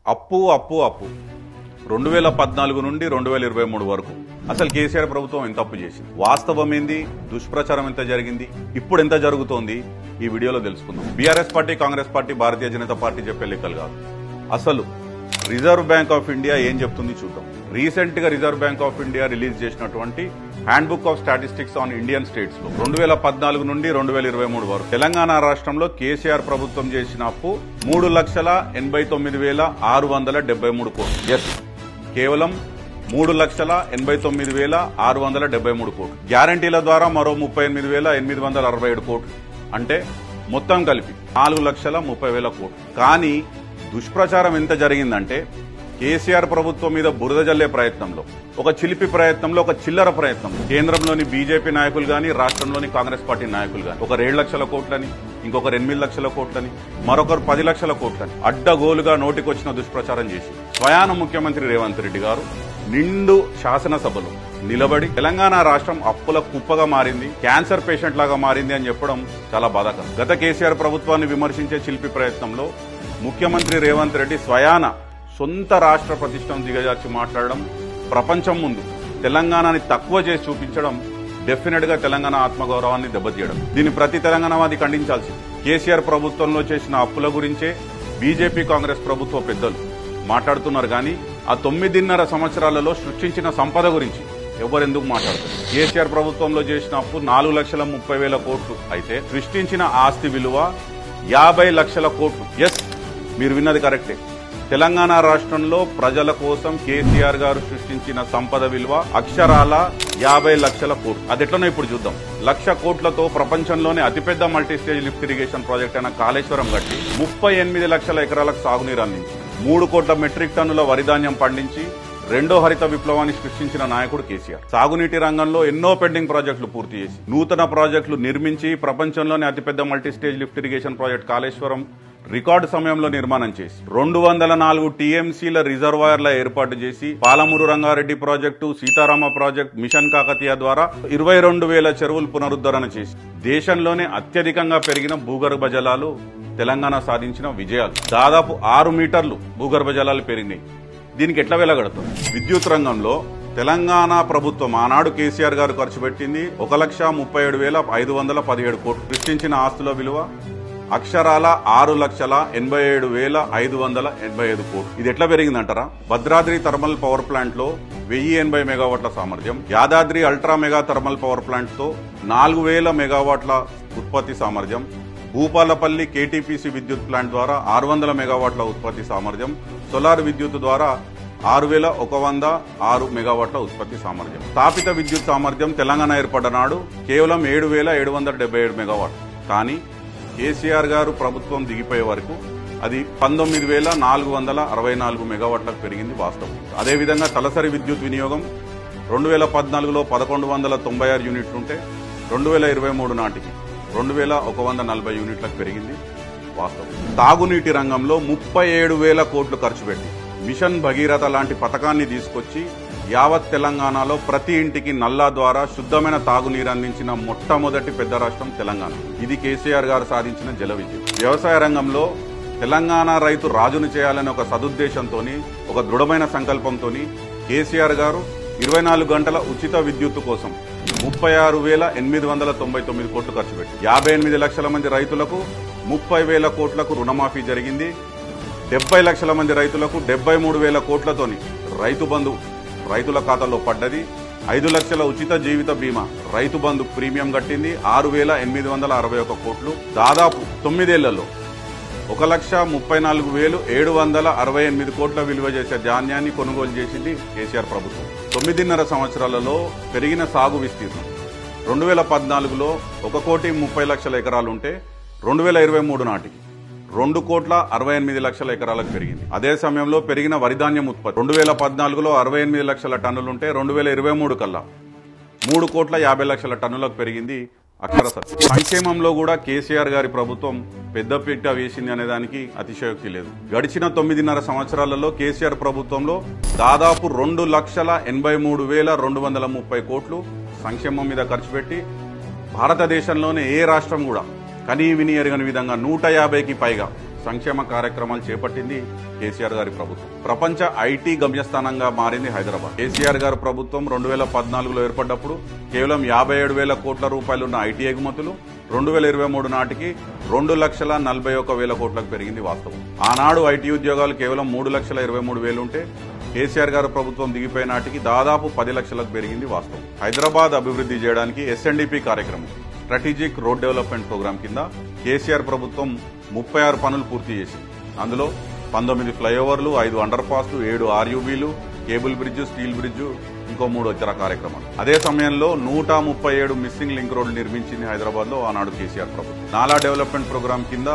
అప్పు అప్పు అప్పు 2014 నుండి 2023 వరకు అసలు కేసీఆర్ ప్రభుత్వం ఎంత అప్పు చేసింది, వాస్తవం ఏంది, దుష్ప్రచారం ఎంత జరిగింది, ఇప్పుడు ఎంత జరుగుతోంది ఈ వీడియోలో తెలుసుకుందాం. BRS party, Congress party, Bharatiya Janata party చెప్పే లెక్కలు కాదు. అసలు రిజర్వ్ బ్యాంక్ ఆఫ్ ఇండియా ఏం చెప్తుంది చూద్దాం. రీసెంట్ గా Reserve Bank of India release చేసినటువంటి hand book of statistics on Indian states లో 2014 నుండి 2023 వరకు తెలంగాణ రాష్ట్రంలో కేసీఆర్ ప్రభుత్వం చేసిన అప్పు 3,89,673 కోట్లు. ఎస్, కేవలం 3,89,673 కోట్లు. గ్యారంటీల ద్వారా మరో 38,867 కోట్లు. అంటే మొత్తం కలిపి 4,30,000 కోట్లు. కానీ దుష్ప్రచారం ఎంత జరిగిందంటే కేసీఆర్ ప్రభుత్వం మీద బురద జల్లే ప్రయత్నంలో, ఒక చిలిపి ప్రయత్నంలో, ఒక చిల్లర ప్రయత్నం కేంద్రంలోని బీజేపీ నాయకులు గాని, రాష్ట్రంలోని కాంగ్రెస్ పార్టీ నాయకులు గాని ఒకరు 7 లక్షల కోట్లని, ఇంకొకరు 8 లక్షల కోట్లని, మరొకరు 10 లక్షల కోట్లని అడ్డగోలుగా నోటికొచ్చిన దుష్ప్రచారం చేసి స్వయాన ముఖ్యమంత్రి రేవంత్ రెడ్డి గారు నిండు శాసనసభలో నిలబడి తెలంగాణ రాష్ట్రం అప్పుల కుప్పగా మారింది, క్యాన్సర్ పేషెంట్ లాగా మారింది అని చెప్పడం చాలా బాధాకరం. గత కేసీఆర్ ప్రభుత్వాన్ని విమర్శించే చిలిపి ప్రయత్నంలో ముఖ్యమంత్రి రేవంత్ రెడ్డి స్వయాన సొంత రాష్ట్ర ప్రతిష్టను దిగజార్చి మాట్లాడడం, ప్రపంచం ముందు తెలంగాణని తక్కువ చేసి చూపించడం డెఫినెట్ గా తెలంగాణ ఆత్మగౌరవాన్ని దెబ్బతీయడం. దీన్ని ప్రతి తెలంగాణవాది ఖండించాల్సింది. కేసీఆర్ ప్రభుత్వంలో చేసిన అప్పుల గురించే బీజేపీ, కాంగ్రెస్ ప్రభుత్వ పెద్దలు మాట్లాడుతున్నారు. కానీ ఆ 9.5 సంవత్సరాలలో సృష్టించిన సంపద గురించి ఎవరెందుకు మాట్లాడుతారు? కేసీఆర్ ప్రభుత్వంలో చేసిన అప్పు 4,30,000 కోట్లు అయితే సృష్టించిన ఆస్తి విలువ 50 లక్షల కోట్లు. ఎస్, మీరు విన్నది కరెక్టే. తెలంగాణ రాష్ట్రంలో ప్రజల కోసం కేసీఆర్ గారు సృష్టించిన సంపద విలువ అక్షరాల 50 లక్షల కోట్లు. అది ఎట్లనో ఇప్పుడు చూద్దాం. 1,00,000 కోట్లతో ప్రపంచంలోనే అతిపెద్ద మల్టీస్టేజ్ లిఫ్ట్ ఇరిగేషన్ ప్రాజెక్ట్ అయిన కాళేశ్వరం కట్టి 38 లక్షల ఎకరాలకు సాగునీరు అందించి 3 కోట్ల మెట్రిక్ టన్నుల వరిధాన్యం పండించి రెండో హరిత విప్లవాన్ని సృష్టించిన నాయకుడు కేసీఆర్. సాగునీటి రంగంలో ఎన్నో పెండింగ్ ప్రాజెక్టులు పూర్తి చేసి, నూతన ప్రాజెక్టులు నిర్మించి ప్రపంచంలోనే అతిపెద్ద multistage lift irrigation project Kaleshwaram record సమయంలో నిర్మాణం చేసి 204 టీఎంసీల రిజర్వాయర్ల ఏర్పాటు చేసి Palamuru Rangareddy project, Sitarama project, mission Kakatiya ద్వారా 22,000 చెరువులు పునరుద్ధరణ చేసి దేశంలోనే అత్యధికంగా పెరిగిన భూగర్భ జలాలు తెలంగాణ సాధించిన విజయాలు. దాదాపు 6 మీటర్లు భూగర్భ జలాలు పెరిగినాయి. దీనికి ఎట్లా వెలగడతాం? విద్యుత్ రంగంలో తెలంగాణ ప్రభుత్వం ఆనాడు కేసీఆర్ గారు ఖర్చు పెట్టింది 1,37,517 కోట్లు. సృష్టించిన ఆస్తుల విలువ అక్షరాల 6,87,585 కోట్లు. ఇది ఎట్లా పెరిగిందంటారా? భద్రాద్రి థర్మల్ పవర్ ప్లాంట్ లో 1,080 మెగావాట్ల సామర్థ్యం, Yadadri ultra mega thermal power plant తో 4,000 మెగావాట్ల ఉత్పత్తి సామర్థ్యం, భూపాలపల్లి కేటీపీసీ విద్యుత్ ప్లాంట్ ద్వారా 600 మెగావాట్ల ఉత్పత్తి సామర్థ్యం, సోలార్ విద్యుత్ ద్వారా 6,106 మెగావాట్ల ఉత్పత్తి సామర్థ్యం. స్థాపిత విద్యుత్ సామర్థ్యం తెలంగాణ ఏర్పడ్డ నాడు కేవలం 7,777 మెగావాట్. కానీ కేసీఆర్ గారు ప్రభుత్వం దిగిపోయే వరకు అది 19,464 మెగావాట్లకు పెరిగింది వాస్తవం. అదేవిధంగా తలసరి విద్యుత్ వినియోగం 2014లో 1,196 యూనిట్లుంటే 2023 నాటికి 2,140 యూనిట్లకు పెరిగింది వాస్తవం. తాగునీటి రంగంలో 37,000 కోట్లు ఖర్చు పెట్టి మిషన్ భగీరథ లాంటి పథకాన్ని తీసుకొచ్చి యావత్ తెలంగాణలో ప్రతి ఇంటికి నల్లా ద్వారా శుద్ధమైన తాగునీరు అందించిన మొట్టమొదటి పెద్ద రాష్ట్రం తెలంగాణ. ఇది కేసీఆర్ గారు సాధించిన జల విజయం. వ్యవసాయ రంగంలో తెలంగాణ రైతు రాజును చేయాలనే ఒక సదుద్దేశంతోని, ఒక దృఢమైన సంకల్పంతోని కేసీఆర్ గారు 24 గంటల ఉచిత విద్యుత్తు కోసం 36,899 కోట్లు ఖర్చు పెట్టి 58 లక్షల మంది రైతులకు 30,000 కోట్లకు రుణమాఫీ జరిగింది. 70 లక్షల మంది రైతులకు 73,000 కోట్లతోని రైతు బంధు రైతుల ఖాతాలో పడ్డది. 5 లక్షల ఉచిత జీవిత బీమా రైతు బంధు ప్రీమియం కట్టింది. 6,861 కోట్లు. దాదాపు 9 ఏళ్లలో 1,34,768 కోట్ల విలువ చేసే ధాన్యాన్ని కొనుగోలు చేసింది కేసీఆర్ ప్రభుత్వం. 9.5 సంవత్సరాలలో పెరిగిన సాగు విస్తీర్ణం 2014లో 1,30,00,000 ఎకరాలుంటే 2023 నాటికి 2,68,00,000 ఎకరాలకు పెరిగింది. అదే సమయంలో పెరిగిన వరిధాన్యం ఉత్పత్తి 2014లో 68 లక్షల టన్నులుంటే 2023 కల్లా 3,50,00,000 టన్నులకు పెరిగింది. అక్షర సత్యం. సంక్షేమంలో కూడా కేసీఆర్ గారి ప్రభుత్వం పెద్దపీట వేసింది అనే దానికి అతిశయోక్తి లేదు. గడిచిన 9.5 సంవత్సరాలలో కేసీఆర్ ప్రభుత్వంలో దాదాపు 2,83,230 కోట్లు సంక్షేమం మీద ఖర్చు పెట్టి భారతదేశంలోనే ఏ రాష్ట్రం కూడా కనీ విని ఎరగని విధంగా 150కి పైగా సంక్షేమ కార్యక్రమాలు చేపట్టింది కేసీఆర్ గారి ప్రభుత్వం. ప్రపంచ ఐటీ గమ్యస్థానంగా మారింది హైదరాబాద్. కేసీఆర్ గారి ప్రభుత్వం 2014లో ఏర్పడ్డప్పుడు కేవలం 57,000 కోట్ల రూపాయలున్న ఐటీ ఎగుమతులు 2023 నాటికి 2,41,000 కోట్లకు పెరిగింది వాస్తవం. ఆనాడు ఐటీ ఉద్యోగాలు కేవలం 3,23,000 ఉంటే కేసీఆర్ గారు ప్రభుత్వం దిగిపోయే నాటికి దాదాపు 10 లక్షలకు పెరిగింది వాస్తవం. హైదరాబాద్ అభివృద్ధి చేయడానికి ఎస్ఎన్డిపి కార్యక్రమం, స్ట్రాటజిక్ రోడ్ డెవలప్మెంట్ ప్రోగ్రాం కింద కేసీఆర్ ప్రభుత్వం 36 పనులు పూర్తి చేసింది. అందులో 19 ఫ్లైఓవర్లు, 5 అండర్ పాస్లు, 7 ఆర్యూబీలు, కేబుల్ బ్రిడ్జ్, స్టీల్ బ్రిడ్జ్, ఇంకో 3 ఇతర కార్యక్రమాలు. అదే సమయంలో 137 మిస్సింగ్ లింక్ రోడ్లు నిర్మించింది హైదరాబాద్ లో ఆనాడు కేసీఆర్ ప్రభుత్వం. నాలా డెవలప్మెంట్ ప్రోగ్రాం కింద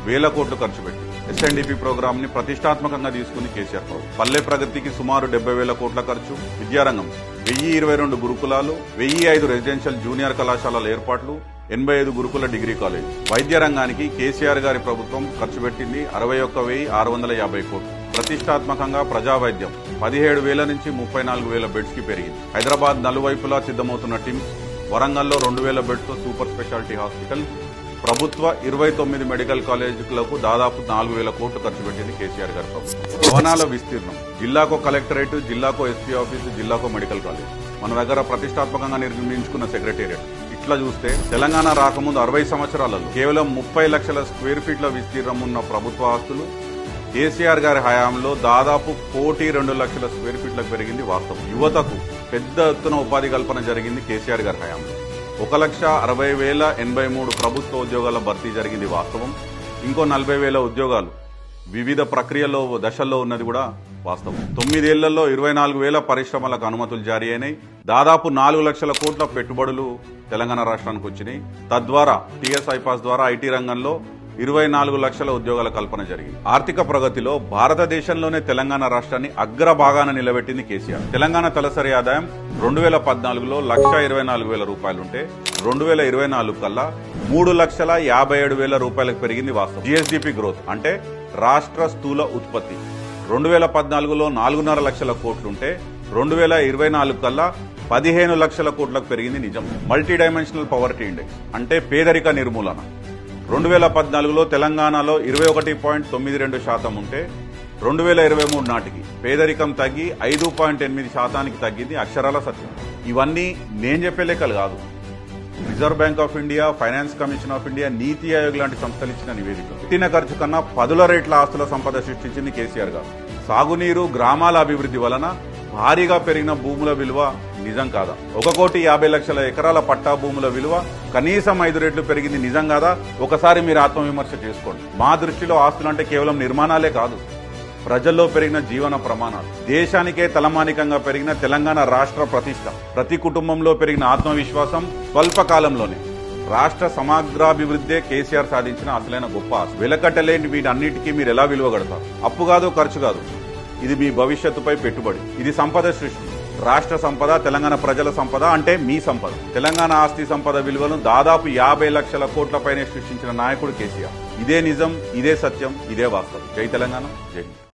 1000 కోట్లు ఖర్చు పెట్టి ఎస్ఎన్డిపి ప్రోగ్రామ్ ని ప్రతిష్టాత్మకంగా తీసుకుని కేసీఆర్ ప్రభుత్వం. పల్లె ప్రగతికి సుమారు 70,000 కోట్ల ఖర్చు, విద్యారంగం 1022 గురుకులాలు, 1005 రెసిడెన్షియల్ జూనియర్ కళాశాలల ఏర్పాట్లు, 85 గురుకుల డిగ్రీ కాలేజ్. వైద్య రంగానికి కేసీఆర్ గారి ప్రభుత్వం ఖర్చు పెట్టింది 61,650 కోట్లు. ప్రతిష్టాత్మకంగా ప్రజా వైద్యం 17,000 నుంచి 34,000 బెడ్స్ కి పెరిగింది. హైదరాబాద్ నలువైపులా సిద్దమవుతున్న టిమ్స్, వరంగల్లో 2,000 బెడ్స్ తో సూపర్ స్పెషాలిటీ హాస్పిటల్, ప్రభుత్వ 29 మెడికల్ కాలేజీలకు దాదాపు 4,000 కోట్లు ఖర్చు పెట్టింది కేసీఆర్ గారి ప్రభుత్వం. భవనాల విస్తీర్ణం, జిల్లాకో కలెక్టరేట్, జిల్లాకో ఎస్పీ ఆఫీసు, జిల్లాకో మెడికల్ కాలేజ్, మన దగ్గర ప్రతిష్టాత్మకంగా నిర్మించుకున్న సెక్రటేరియట్. ఇట్లా చూస్తే తెలంగాణ రాకముందు 60 సంవత్సరాలలో కేవలం 30 లక్షల స్క్వేర్ ఫీట్ల విస్తీర్ణం ఉన్న ప్రభుత్వ ఆస్తులు కేసీఆర్ గారి హయాంలో దాదాపు 1,02,00,000 స్క్వేర్ ఫీట్లకు పెరిగింది వాస్తవం. యువతకు పెద్ద ఎత్తున ఉపాధి కల్పన జరిగింది కేసీఆర్ గారి హయాంలో. 1,60,083 ప్రభుత్వ ఉద్యోగాల భర్తీ జరిగింది వాస్తవం. ఇంకో 40,000 ఉద్యోగాలు వివిధ ప్రక్రియల్లో దశల్లో ఉన్నది కూడా వాస్తవం. 9 ఏళ్లలో 24,000 పరిశ్రమలకు అనుమతులు జారీ అయినాయి. దాదాపు 4 లక్షల కోట్ల పెట్టుబడులు తెలంగాణ రాష్ట్రానికి వచ్చినాయి. తద్వారా టీఎస్ ఐపాస్ ద్వారా ఐటీ రంగంలో 24 లక్షల ఉద్యోగాల కల్పన జరిగింది. ఆర్థిక ప్రగతిలో భారతదేశంలోనే తెలంగాణ రాష్ట్రాన్ని అగ్రభాగాన నిలబెట్టింది కేసీఆర్. తెలంగాణ తలసరి ఆదాయం 2014లో 1,24,000 రూపాయలుంటే 2024 కల్లా 3,57,000 రూపాయలకు పెరిగింది వాస్తవం. జీఎస్డీపీ గ్రోత్ అంటే రాష్ట్ర స్థూల ఉత్పత్తి 2014లో 4,5 లక్షల కోట్లుంటే 2024 కల్లా 15 లక్షల కోట్లకు పెరిగింది నిజం. మల్టీ డైమెన్షనల్ పవర్టీ ఇండెక్స్ అంటే పేదరిక నిర్మూలన 2014లో తెలంగాణలో 21.92% ఉంటే 2023 నాటికి పేదరికం తగ్గి 5.8% తగ్గింది. అక్షరాల సత్యం. ఇవన్నీ నేను చెప్పే లెక్కలు కాదు. Reserve Bank of India, finance commission of India, నీతి ఆయోగ్ లాంటి సంస్థలు ఇచ్చిన నివేదిక. పెట్టిన ఖర్చు కన్నా 10 రెట్ల ఆస్తుల సంపద సృష్టించింది కేసీఆర్ గారు. సాగునీరు, గ్రామాల అభివృద్ధి వలన భారీగా పెరిగిన భూముల విలువ నిజం కాదా? 1,50,00,000 ఎకరాల పట్టా భూముల విలువ కనీసం 5 రెట్లు పెరిగింది నిజం కాదా? ఒకసారి మీరు ఆత్మవిమర్శ చేసుకోండి. మా దృష్టిలో ఆస్తులంటే కేవలం నిర్మాణాలే కాదు, ప్రజల్లో పెరిగిన జీవన ప్రమాణాలు, దేశానికే తలమానికంగా పెరిగిన తెలంగాణ రాష్ట్ర ప్రతిష్ట, ప్రతి కుటుంబంలో పెరిగిన ఆత్మవిశ్వాసం, స్వల్పకాలంలోనే రాష్ట్ర సమగ్రాభివృద్ధే కేసీఆర్ సాధించిన అసలైన గొప్ప ఆస్తి. వెలకట్టలేని వీటన్నిటికీ మీరు ఎలా విలువ కడతారు? అప్పు కాదు, ఖర్చు కాదు, ఇది మీ భవిష్యత్తుపై పెట్టుబడి. ఇది సంపద సృష్టి. రాష్ట్ర సంపద, తెలంగాణ ప్రజల సంపద అంటే మీ సంపద. తెలంగాణ ఆస్తి సంపద విలువను దాదాపు 50 లక్షల కోట్ల పైనే సృష్టించిన నాయకుడు కేసీఆర్. ఇదే నిజం, ఇదే సత్యం, ఇదే వాస్తవం. జై తెలంగాణ, జై హింద్.